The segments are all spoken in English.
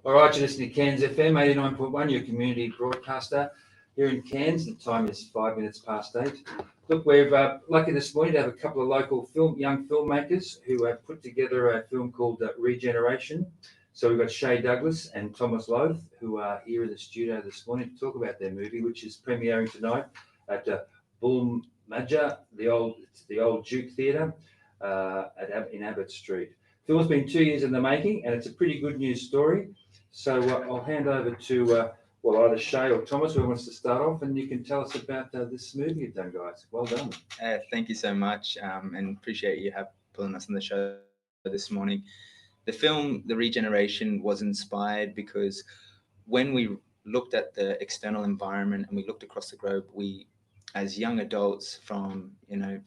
All right, you're listening to Cairns FM 89.1, your community broadcaster here in Cairns. The time is 5 minutes past 8. Look, we're lucky this morning to have a couple of local young filmmakers who have put together a film called Regeneration. So we've got Shay Douglas and Thomas Loth, who are here in the studio this morning to talk about their movie, which is premiering tonight at Bull Major, the old Duke Theatre in Abbott Street. The film's been 2 years in the making, and it's a pretty good news story. So I'll hand over to either Shay or Thomas, who wants to start off, and you can tell us about this movie you've done, guys. Well done. Thank you so much, and appreciate you pulling us on the show this morning. The film, The Regeneration, was inspired because when we looked at the external environment and we looked across the globe, we, as young adults from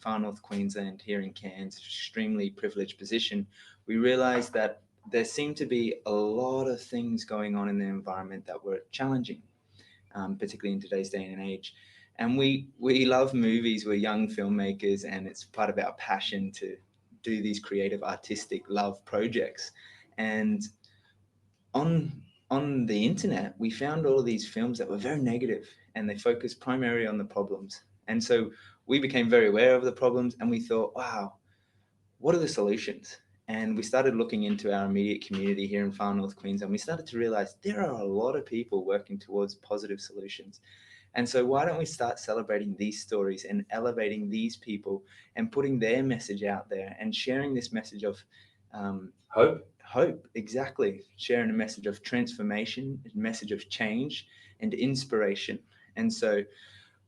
far north Queensland here in Cairns, extremely privileged position, we realised that there seemed to be a lot of things going on in the environment that were challenging, particularly in today's day and age. And we love movies, we're young filmmakers, and it's part of our passion to do these creative, artistic love projects. And on the internet, we found all of these films that were very negative, and they focused primarily on the problems. And so we became very aware of the problems, and we thought, wow, what are the solutions? And we started looking into our immediate community here in far north Queensland. We started to realize there are a lot of people working towards positive solutions. And so why don't we start celebrating these stories and elevating these people and putting their message out there and sharing this message of hope, exactly. Sharing a message of transformation, a message of change and inspiration. And so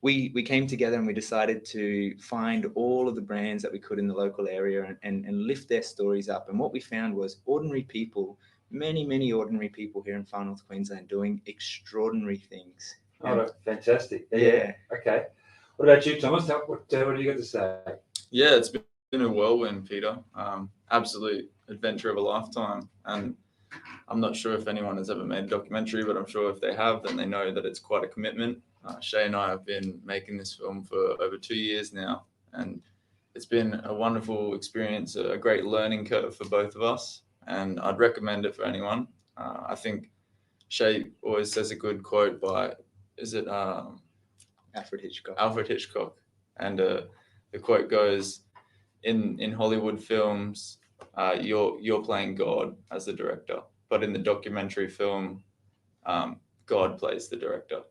we came together and we decided to find all of the brands that we could in the local area and lift their stories up. And what we found was ordinary people, many ordinary people here in far north Queensland doing extraordinary things. Oh, fantastic. Yeah. Okay. What about you, Thomas? What do you got to say? Yeah, it's been a whirlwind, Peter. Absolute adventure of a lifetime. And I'm not sure if anyone has ever made a documentary, but I'm sure if they have, then they know that it's quite a commitment. Shay and I have been making this film for over 2 years now, and it's been a wonderful experience, a great learning curve for both of us, and I'd recommend it for anyone. I think Shay always says a good quote by, is it Alfred Hitchcock? Alfred Hitchcock. And the quote goes, in Hollywood films, you're playing God as the director, but in the documentary film, God plays the director.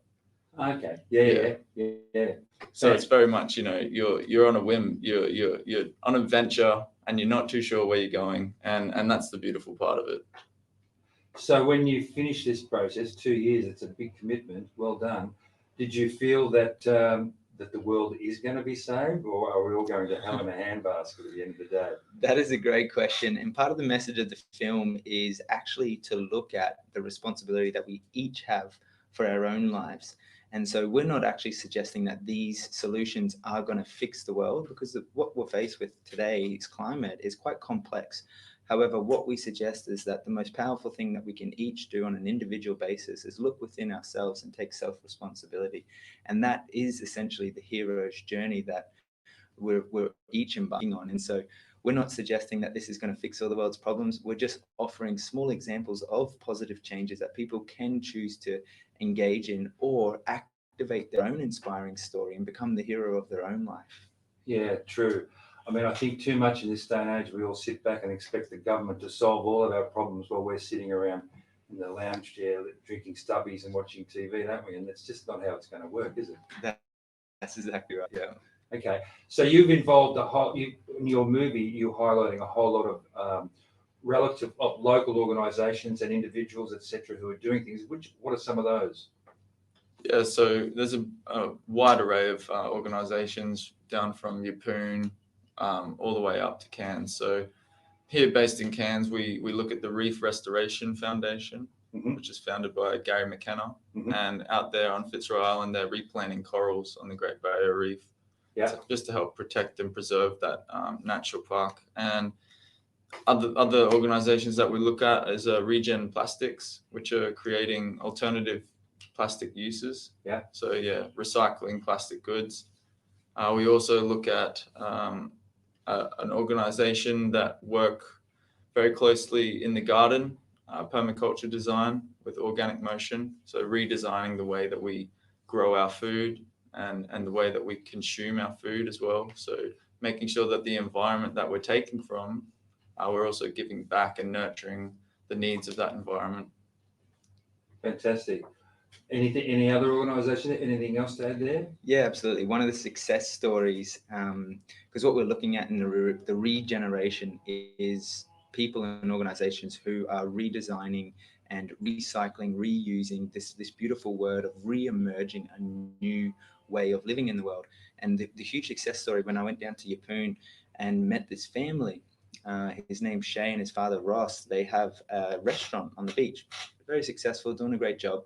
Okay. Yeah. So it's very much, you're on a whim, you're on a venture, and you're not too sure where you're going, and that's the beautiful part of it. So when you finish this process, 2 years, it's a big commitment. Well done. Did you feel that that the world is going to be saved, or are we all going to hell in a handbasket at the end of the day? That is a great question. And part of the message of the film is actually to look at the responsibility that we each have for our own lives. And so we're not actually suggesting that these solutions are going to fix the world, because what we're faced with today's climate is quite complex. However, what we suggest is that the most powerful thing that we can each do on an individual basis is look within ourselves and take self-responsibility. And that is essentially the hero's journey that we're each embarking on. And so we're not suggesting that this is going to fix all the world's problems. We're just offering small examples of positive changes that people can choose to engage in or activate their own inspiring story and become the hero of their own life. Yeah, true. I mean, I think too much in this day and age, we all sit back and expect the government to solve all of our problems while we're sitting around in the lounge chair drinking stubbies and watching TV, don't we? And that's just not how it's going to work, is it? That's exactly right. Yeah. Okay. So you've involved in your movie, you're highlighting a whole lot of local organisations and individuals, etc., who are doing things. What are some of those? Yeah, so there's a wide array of organisations, down from Yeppoon all the way up to Cairns. So here, based in Cairns, we look at the Reef Restoration Foundation, which is founded by Gary McKenna, and out there on Fitzroy Island, they're replanting corals on the Great Barrier Reef, just to help protect and preserve that natural park. And other organisations that we look at is Regen Plastics, which are creating alternative plastic uses. So recycling plastic goods. We also look at an organisation that work very closely in the garden permaculture design with organic motion. So redesigning the way that we grow our food and the way that we consume our food as well. So making sure that the environment that we're taking from, we're also giving back and nurturing the needs of that environment. Fantastic. Any other organisation? Anything else to add there? Yeah, absolutely. One of the success stories, because what we're looking at in the regeneration is people and organizations who are redesigning and recycling, reusing this beautiful word of re-emerging a new way of living in the world. And the huge success story, when I went down to Yeppoon and met this family, his name's Shay and his father Ross, they have a restaurant on the beach, very successful, doing a great job.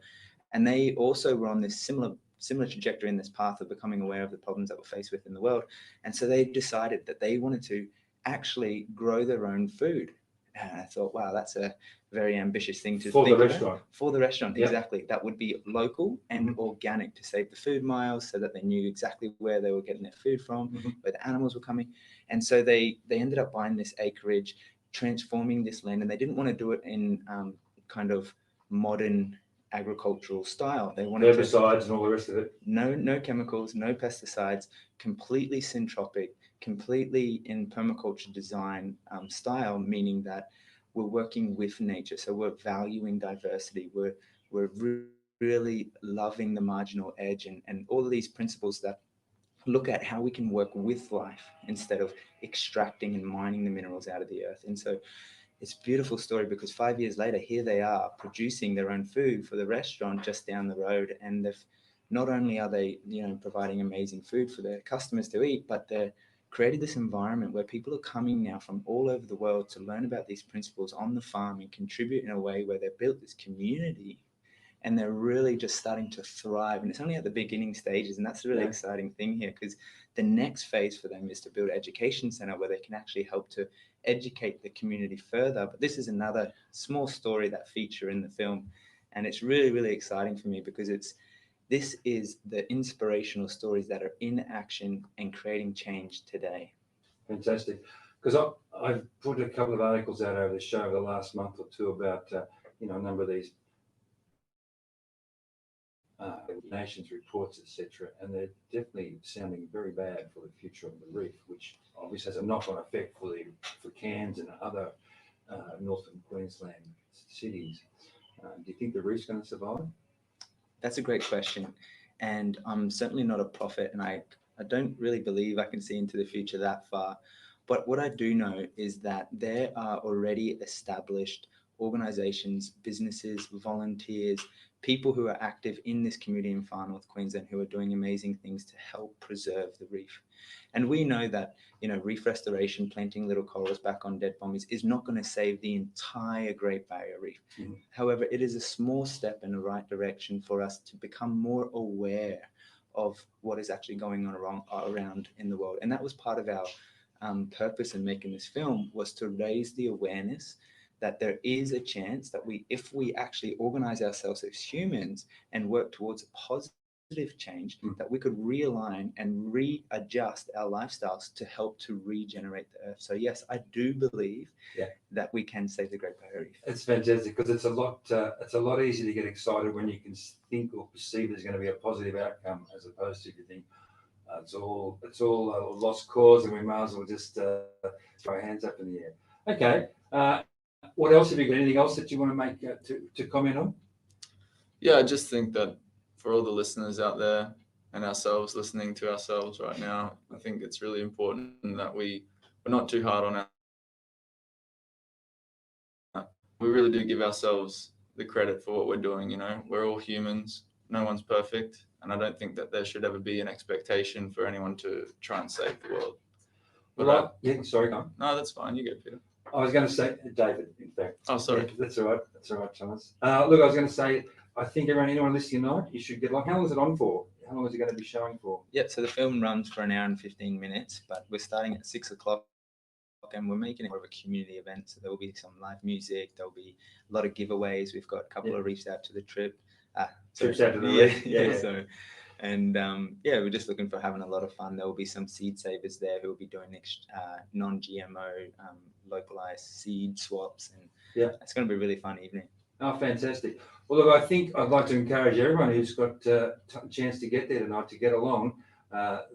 And they also were on this similar trajectory in this path of becoming aware of the problems that we're faced with in the world. And so they decided that they wanted to actually grow their own food. And I thought, wow, that's a very ambitious thing to think about. For the restaurant, Yep. exactly. That would be local and organic to save the food miles, so that they knew exactly where they were getting their food from, where the animals were coming. And so they ended up buying this acreage, transforming this land, and they didn't want to do it in kind of modern agricultural style. They wanted herbicides and all the rest of it. No chemicals, no pesticides, completely syntropic, completely in permaculture design style, meaning that we're working with nature. So we're valuing diversity. We're really loving the marginal edge and all of these principles that look at how we can work with life instead of extracting and mining the minerals out of the earth. And so it's a beautiful story, because 5 years later, here they are producing their own food for the restaurant just down the road. And not only are they, providing amazing food for their customers to eat, but they're created this environment where people are coming now from all over the world to learn about these principles on the farm and contribute in a way where they've built this community. And they're really just starting to thrive. And it's only at the beginning stages. And that's the really exciting thing here, because the next phase for them is to build an education center where they can actually help to educate the community further. But this is another small story that feature in the film. And it's really, really exciting for me, because this is the inspirational stories that are in action and creating change today. Fantastic. Because I've put a couple of articles out over the show over the last month or two about, a number of these nations reports, etc., and they're definitely sounding very bad for the future of the reef, which obviously has a knock-on effect for Cairns and other northern Queensland cities. Do you think the reef's going to survive? That's a great question, and I'm certainly not a prophet, and I don't really believe I can see into the future that far. But what I do know is that there are already established organizations, businesses, volunteers, people who are active in this community in far north Queensland who are doing amazing things to help preserve the reef. And we know that, reef restoration, planting little corals back on dead bommies is not going to save the entire Great Barrier Reef. However, it is a small step in the right direction for us to become more aware of what is actually going on around in the world. And that was part of our purpose in making this film, was to raise the awareness that there is a chance that if we actually organize ourselves as humans and work towards a positive change, that we could realign and readjust our lifestyles to help to regenerate the earth. So yes, I do believe that we can save the Great Barrier Reef. It's fantastic, because it's a lot easier to get excited when you can think or perceive there's going to be a positive outcome, as opposed to if you think it's all a lost cause and we might as well just throw our hands up in the air. Okay. What else have you got? Anything else that you want to make to comment on? Yeah, I just think that for all the listeners out there and ourselves listening to ourselves right now, I think it's really important that we're not too hard on our. We really do give ourselves the credit for what we're doing. We're all humans. No one's perfect. And I don't think that there should ever be an expectation for anyone to try and save the world. But sorry, go on. No, that's fine. You go, Peter. I was going to say, David, in fact. Oh, sorry. Yeah, that's all right, Thomas. Look, I was going to say, I think anyone listening tonight, you should get how long is it on for? How long is it going to be showing for? Yep, so the film runs for an hour and 15 minutes, but we're starting at 6 o'clock and we're making it more of a community event. So there will be some live music, there'll be a lot of giveaways. We've got a couple of reefs out to the trip. Trips out to the reef. So And yeah, we're just looking for having a lot of fun. There will be some seed savers there who will be doing non-GMO localized seed swaps, and it's going to be a really fun evening. Oh, fantastic. Well, look, I think I'd like to encourage everyone who's got a chance to get there tonight to get along.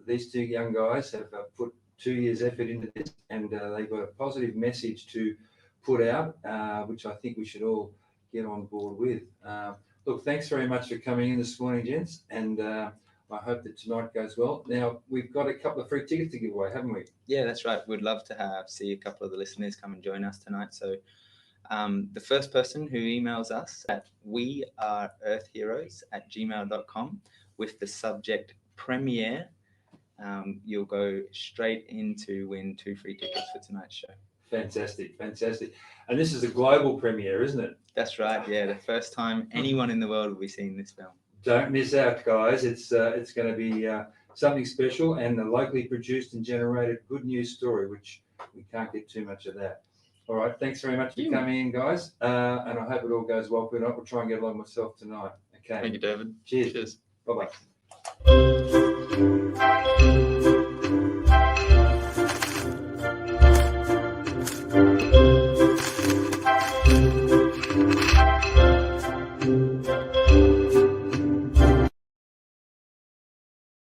These two young guys have put 2 years' effort into this, and they've got a positive message to put out, which I think we should all get on board with. Look, thanks very much for coming in this morning, gents, and I hope that tonight goes well. Now, we've got a couple of free tickets to give away, haven't we? Yeah, that's right. We'd love to see a couple of the listeners come and join us tonight. So the first person who emails us at weareearthheroes@gmail.com with the subject premiere, you'll go straight into win 2 free tickets for tonight's show. Fantastic. And this is a global premiere, isn't it? That's right. Yeah, the first time anyone in the world will be seeing this film. Don't miss out, guys. It's going to be something special and a locally produced and generated good news story, which we can't get too much of that. All right. Thanks very much for coming in, guys. And I hope it all goes well. If not, we'll try and get along myself tonight. Okay. Thank you, David. Cheers. Cheers. Bye-bye.